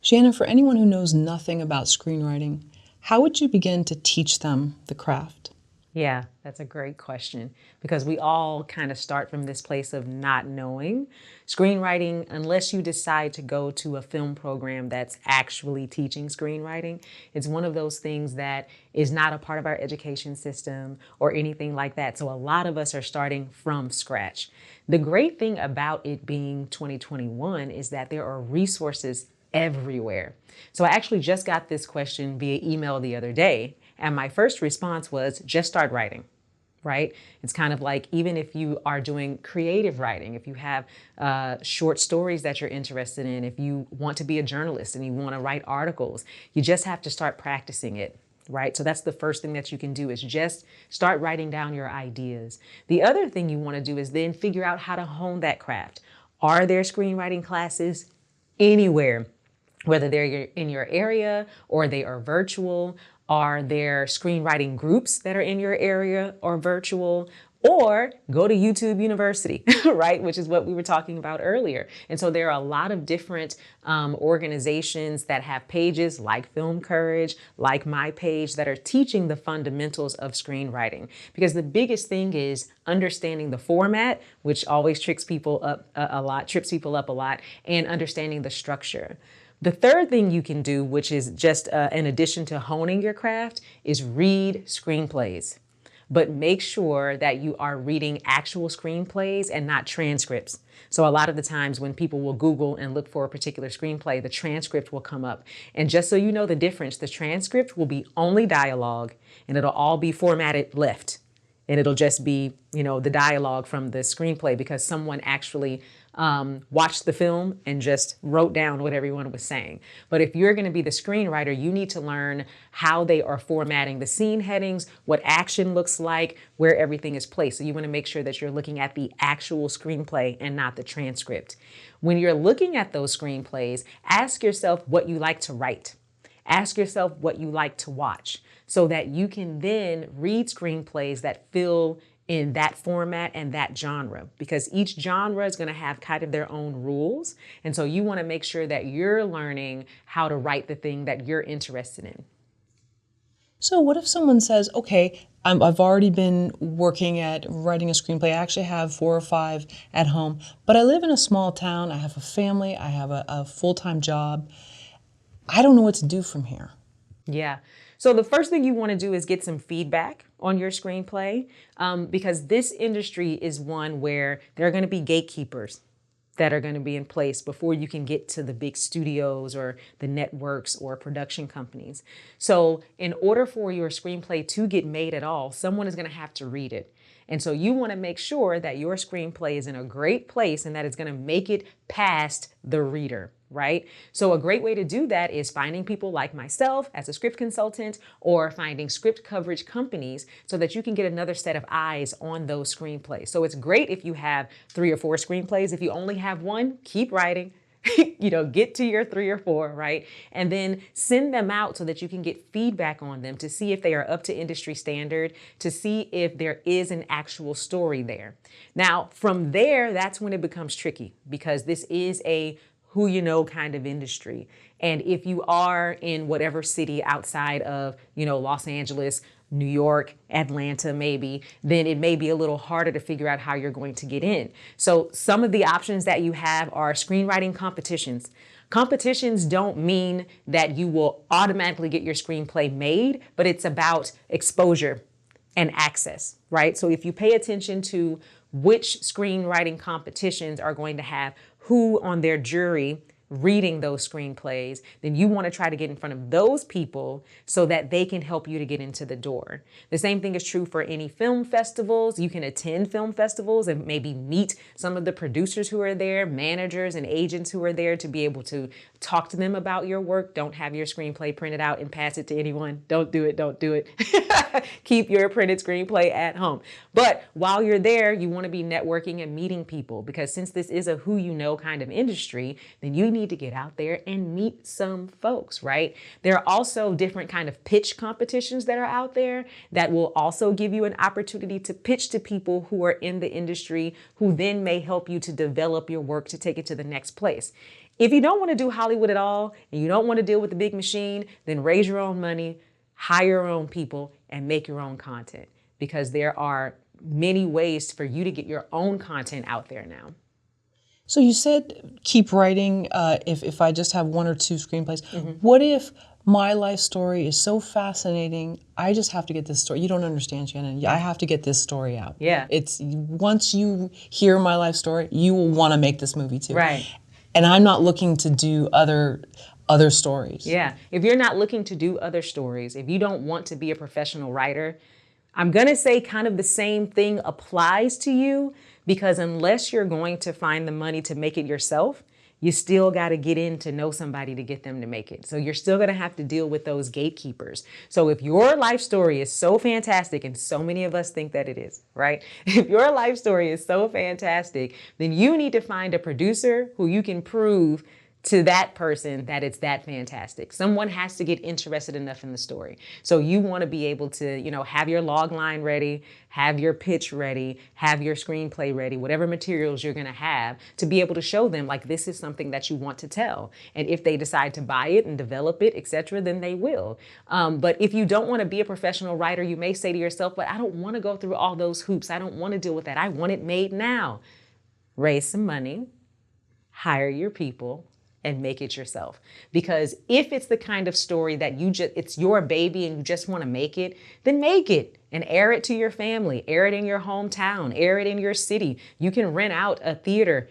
Shannon, for anyone who knows nothing about screenwriting, how would you begin to teach them the craft? Yeah, that's a great question because we all kind of start from this place of not knowing. Screenwriting, unless you decide to go to a film program that's actually teaching screenwriting, it's one of those things that is not a part of our education system or anything like that. So a lot of us are starting from scratch. The great thing about it being 2021 is that there are resources everywhere. So I actually just got this question via email the other day. And my first response was just start writing, right? It's kind of like even if you are doing creative writing, if you have short stories that you're interested in, if you want to be a journalist and you want to write articles, you just have to start practicing it. Right? So that's the first thing that you can do is just start writing down your ideas. The other thing you want to do is then figure out how to hone that craft. Are there screenwriting classes anywhere? Whether they're in your area or they are virtual, are there screenwriting groups that are in your area or virtual, or go to YouTube University, right? Which is what we were talking about earlier. And so there are a lot of different organizations that have pages like Film Courage, like my page, that are teaching the fundamentals of screenwriting. Because the biggest thing is understanding the format, which always trips people up a lot, and understanding the structure. The third thing you can do, which is just in addition to honing your craft, is read screenplays. But make sure that you are reading actual screenplays and not transcripts. So a lot of the times when people will Google and look for a particular screenplay, the transcript will come up. And just so you know the difference, the transcript will be only dialogue and it'll all be formatted left. And it'll just be, the dialogue from the screenplay because someone actually watched the film and just wrote down what everyone was saying. But if you're going to be the screenwriter, you need to learn how they are formatting the scene headings, what action looks like, where everything is placed. So you want to make sure that you're looking at the actual screenplay and not the transcript. When you're looking at those screenplays, ask yourself what you like to write. Ask yourself what you like to watch so that you can then read screenplays that fill in that format and that genre, because each genre is going to have kind of their own rules. And so you want to make sure that you're learning how to write the thing that you're interested in. So what if someone says, okay, I've already been working at writing a screenplay. I actually have 4 or 5 at home, but I live in a small town. I have a family. I have a full-time job. I don't know what to do from here. Yeah. So the first thing you want to do is get some feedback on your screenplay, because this industry is one where there are going to be gatekeepers that are going to be in place before you can get to the big studios or the networks or production companies. So in order for your screenplay to get made at all, someone is going to have to read it. And so you want to make sure that your screenplay is in a great place and that it's going to make it past the reader, right? So a great way to do that is finding people like myself as a script consultant or finding script coverage companies so that you can get another set of eyes on those screenplays. So it's great if you have 3 or 4 screenplays. If you only have one, keep writing. Get to your 3 or 4, right? And then send them out so that you can get feedback on them to see if they are up to industry standard, to see if there is an actual story there. Now, from there, that's when it becomes tricky because this is a who you know kind of industry. And if you are in whatever city outside of, Los Angeles, New York, Atlanta, maybe, then it may be a little harder to figure out how you're going to get in. So some of the options that you have are screenwriting competitions. Competitions don't mean that you will automatically get your screenplay made, but it's about exposure and access, right? So if you pay attention to which screenwriting competitions are going to have who on their jury reading those screenplays, then you want to try to get in front of those people so that they can help you to get into the door. The same thing is true for any film festivals. You can attend film festivals and maybe meet some of the producers who are there, managers and agents who are there to be able to talk to them about your work. Don't have your screenplay printed out and pass it to anyone. Don't do it. Don't do it. Keep your printed screenplay at home. But while you're there, you want to be networking and meeting people, because since this is a who you know kind of industry, then you need to get out there and meet some folks, right? There are also different kind of pitch competitions that are out there that will also give you an opportunity to pitch to people who are in the industry, who then may help you to develop your work to take it to the next place. If you don't want to do Hollywood at all and you don't want to deal with the big machine, then raise your own money, hire your own people, and make your own content, because there are many ways for you to get your own content out there now. So you said keep writing if I just have one or two screenplays. What if my life story is so fascinating, I just have to get this story. You don't understand, Shannan. I have to get this story out. Yeah. It's once you hear my life story, you will want to make this movie too. Right. And I'm not looking to do other stories. Yeah. If you're not looking to do other stories, if you don't want to be a professional writer, I'm going to say kind of the same thing applies to you, because unless you're going to find the money to make it yourself, you still got to get in to know somebody to get them to make it. So you're still going to have to deal with those gatekeepers. So if your life story is so fantastic, and so many of us think that it is, right? If your life story is so fantastic, then you need to find a producer who you can prove to that person that it's that fantastic. Someone has to get interested enough in the story. So you want to be able to, have your log line ready, have your pitch ready, have your screenplay ready, whatever materials you're going to have, to be able to show them like this is something that you want to tell. And if they decide to buy it and develop it, etc., then they will. But if you don't want to be a professional writer, you may say to yourself, but I don't want to go through all those hoops. I don't want to deal with that. I want it made now. Raise some money, hire your people, and make it yourself. Because if it's the kind of story that it's your baby and you just want to make it, then make it and air it to your family, air it in your hometown, air it in your city. You can rent out a theater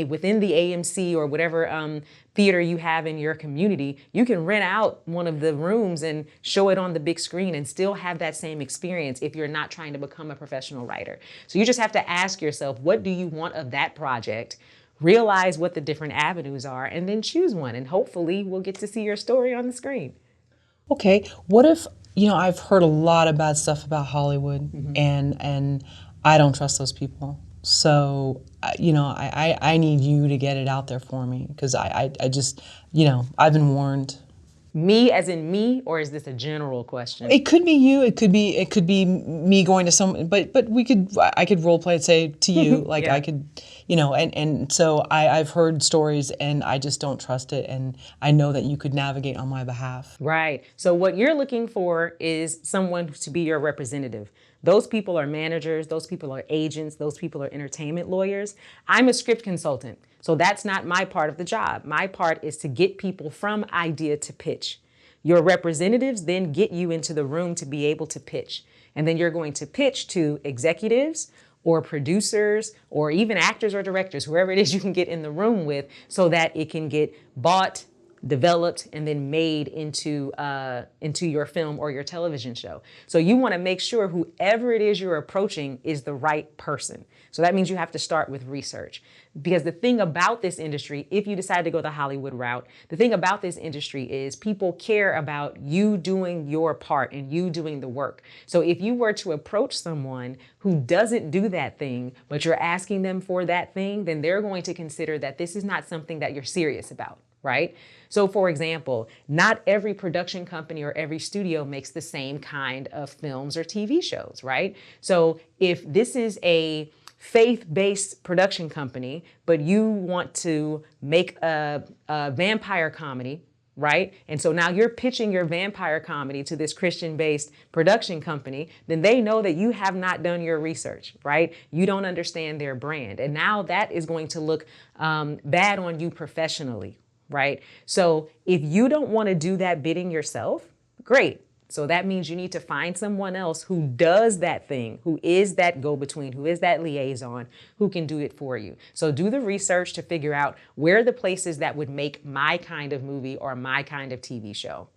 within the AMC or whatever theater you have in your community. You can rent out one of the rooms and show it on the big screen and still have that same experience if you're not trying to become a professional writer. So you just have to ask yourself, what do you want of that project? Realize what the different avenues are, and then choose one. And hopefully we'll get to see your story on the screen. Okay, what if, I've heard a lot of bad stuff about Hollywood, and I don't trust those people. So, I need you to get it out there for me, because I just, I've been warned. Me as in me, or is this a general question? It could be you. It could be me going to some. But I could role play and say to you, like Yeah. I could, and so I've heard stories and I just don't trust it, and I know that you could navigate on my behalf. Right. So what you're looking for is someone to be your representative. Those people are managers. Those people are agents. Those people are entertainment lawyers. I'm a script consultant. So that's not my part of the job. My part is to get people from idea to pitch. Your representatives then get you into the room to be able to pitch. And then you're going to pitch to executives or producers or even actors or directors, whoever it is you can get in the room with, so that it can get bought, developed, and then made into your film or your television show. So you want to make sure whoever it is you're approaching is the right person. So that means you have to start with research. Because the thing about this industry, if you decide to go the Hollywood route, the thing about this industry is people care about you doing your part and you doing the work. So if you were to approach someone who doesn't do that thing, but you're asking them for that thing, then they're going to consider that this is not something that you're serious about, right? So for example, not every production company or every studio makes the same kind of films or TV shows, right? So if this is a faith-based production company, but you want to make a vampire comedy, right? And so now you're pitching your vampire comedy to this Christian-based production company, then they know that you have not done your research, right? You don't understand their brand. And now that is going to look bad on you professionally, right? So if you don't want to do that bidding yourself, great. So that means you need to find someone else who does that thing, who is that go-between, who is that liaison, who can do it for you. So do the research to figure out where are the places that would make my kind of movie or my kind of TV show.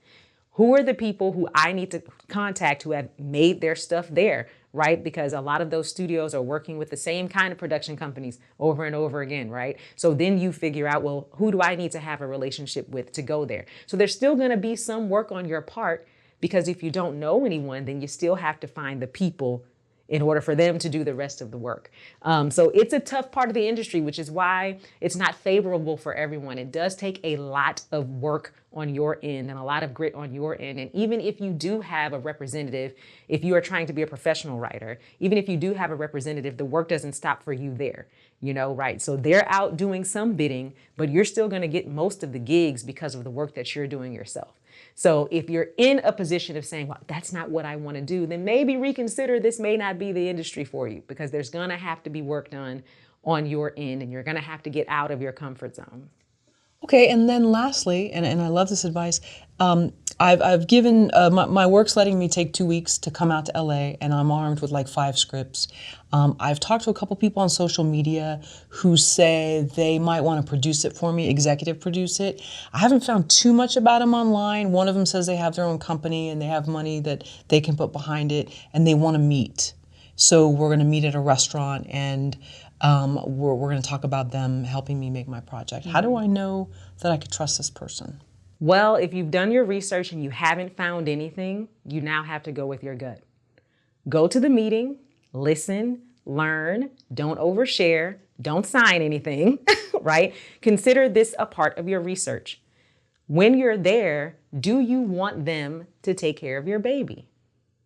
Who are the people who I need to contact who have made their stuff there, right? Because a lot of those studios are working with the same kind of production companies over and over again, right? So then you figure out, well, who do I need to have a relationship with to go there? So there's still going to be some work on your part, because if you don't know anyone, then you still have to find the people in order for them to do the rest of the work. So it's a tough part of the industry, which is why it's not favorable for everyone. It does take a lot of work on your end and a lot of grit on your end. And even if you do have a representative, if you are trying to be a professional writer, even if you do have a representative, the work doesn't stop for you there, right? So they're out doing some bidding, but you're still going to get most of the gigs because of the work that you're doing yourself. So if you're in a position of saying, well, that's not what I want to do, then maybe reconsider this may not be the industry for you, because there's going to have to be work done on your end and you're going to have to get out of your comfort zone. Okay, and then lastly, and I love this advice, I've given, my work's letting me take 2 weeks to come out to LA, and I'm armed with like 5 scripts. I've talked to a couple people on social media who say they might want to produce it for me, executive produce it. I haven't found too much about them online. One of them says they have their own company and they have money that they can put behind it, and they want to meet. So we're going to meet at a restaurant, and we're going to talk about them helping me make my project. How do I know that I could trust this person? Well, if you've done your research and you haven't found anything, you now have to go with your gut. Go to the meeting, listen, learn, don't overshare, don't sign anything, right? Consider this a part of your research. When you're there, do you want them to take care of your baby,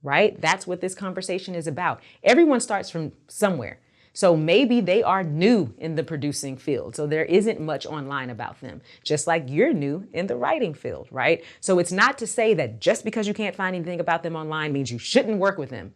right? That's what this conversation is about. Everyone starts from somewhere. So maybe they are new in the producing field, so there isn't much online about them, just like you're new in the writing field, right? So it's not to say that just because you can't find anything about them online means you shouldn't work with them.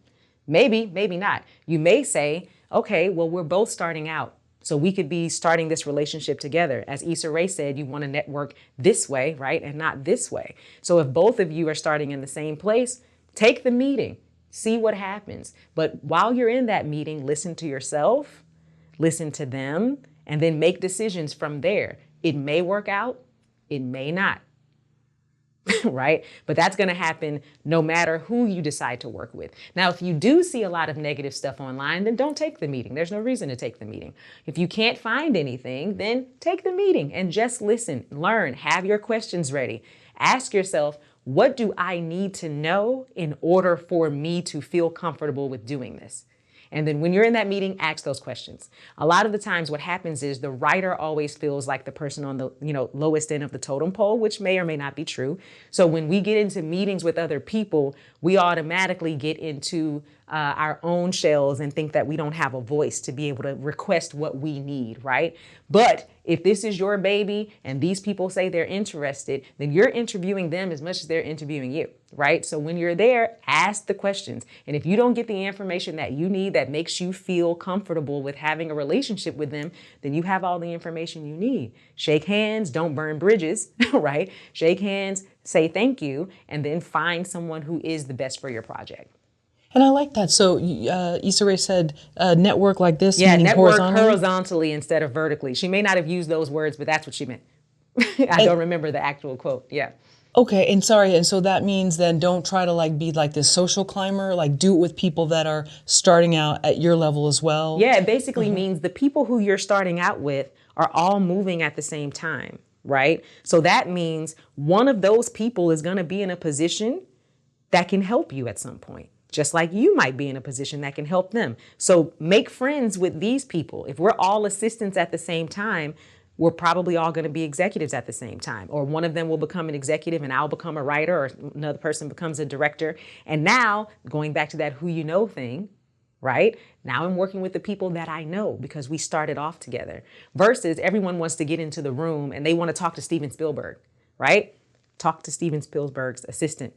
Maybe, maybe not. You may say, okay, well, we're both starting out, so we could be starting this relationship together. As Issa Rae said, you want to network this way, right, and not this way. So if both of you are starting in the same place, take the meeting. See what happens. But while you're in that meeting, listen to yourself, listen to them, and then make decisions from there. It may work out, it may not, right? But that's going to happen no matter who you decide to work with. Now, if you do see a lot of negative stuff online, then don't take the meeting. There's no reason to take the meeting. If you can't find anything, then take the meeting and just listen, learn, have your questions ready. Ask yourself, what do I need to know in order for me to feel comfortable with doing this? And then when you're in that meeting, ask those questions. A lot of the times what happens is the writer always feels like the person on the lowest end of the totem pole, which may or may not be true. So when we get into meetings with other people, we automatically get into our own shells and think that we don't have a voice to be able to request what we need, right? But if this is your baby and these people say they're interested, then you're interviewing them as much as they're interviewing you, right? So when you're there, ask the questions. And if you don't get the information that you need that makes you feel comfortable with having a relationship with them, then you have all the information you need. Shake hands, don't burn bridges, right? Shake hands, say thank you, and then find someone who is the best for your project. And I like that. So Issa Rae said network like this, yeah, meaning network horizontally instead of vertically. She may not have used those words, but that's what she meant. I don't remember the actual quote. Yeah. Okay, and sorry, and so that means then don't try to like be like this social climber, like do it with people that are starting out at your level as well. Yeah, it basically means the people who you're starting out with are all moving at the same time, right? So that means one of those people is going to be in a position that can help you at some point, just like you might be in a position that can help them. So make friends with these people. If we're all assistants at the same time, we're probably all going to be executives at the same time. Or one of them will become an executive and I'll become a writer, or another person becomes a director. And now, going back to that who you know thing, right? Now I'm working with the people that I know because we started off together. Versus everyone wants to get into the room and they want to talk to Steven Spielberg, right? Talk to Steven Spielberg's assistant.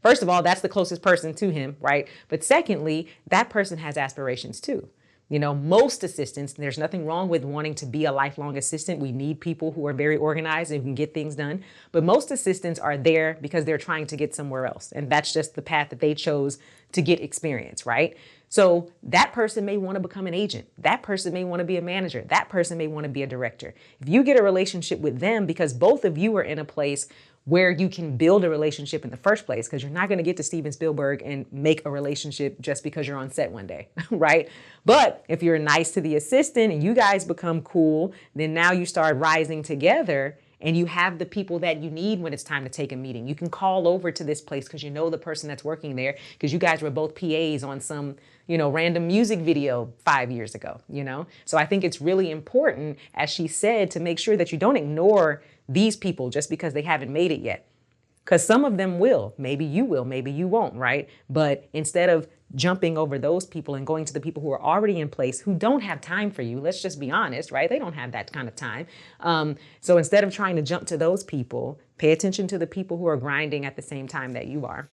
First of all, that's the closest person to him, right? But secondly, that person has aspirations too. Most assistants, there's nothing wrong with wanting to be a lifelong assistant. We need people who are very organized and can get things done. But most assistants are there because they're trying to get somewhere else. And that's just the path that they chose to get experience, right? So that person may want to become an agent. That person may want to be a manager. That person may want to be a director. If you get a relationship with them because both of you are in a place where you can build a relationship in the first place, because you're not going to get to Steven Spielberg and make a relationship just because you're on set one day, right? But if you're nice to the assistant and you guys become cool, then now you start rising together and you have the people that you need when it's time to take a meeting. You can call over to this place because you know the person that's working there because you guys were both PAs on some, random music video 5 years ago, So I think it's really important, as she said, to make sure that you don't ignore these people just because they haven't made it yet. Because some of them will. Maybe you will, maybe you won't, right? But instead of jumping over those people and going to the people who are already in place who don't have time for you, let's just be honest, right? They don't have that kind of time. So instead of trying to jump to those people, pay attention to the people who are grinding at the same time that you are.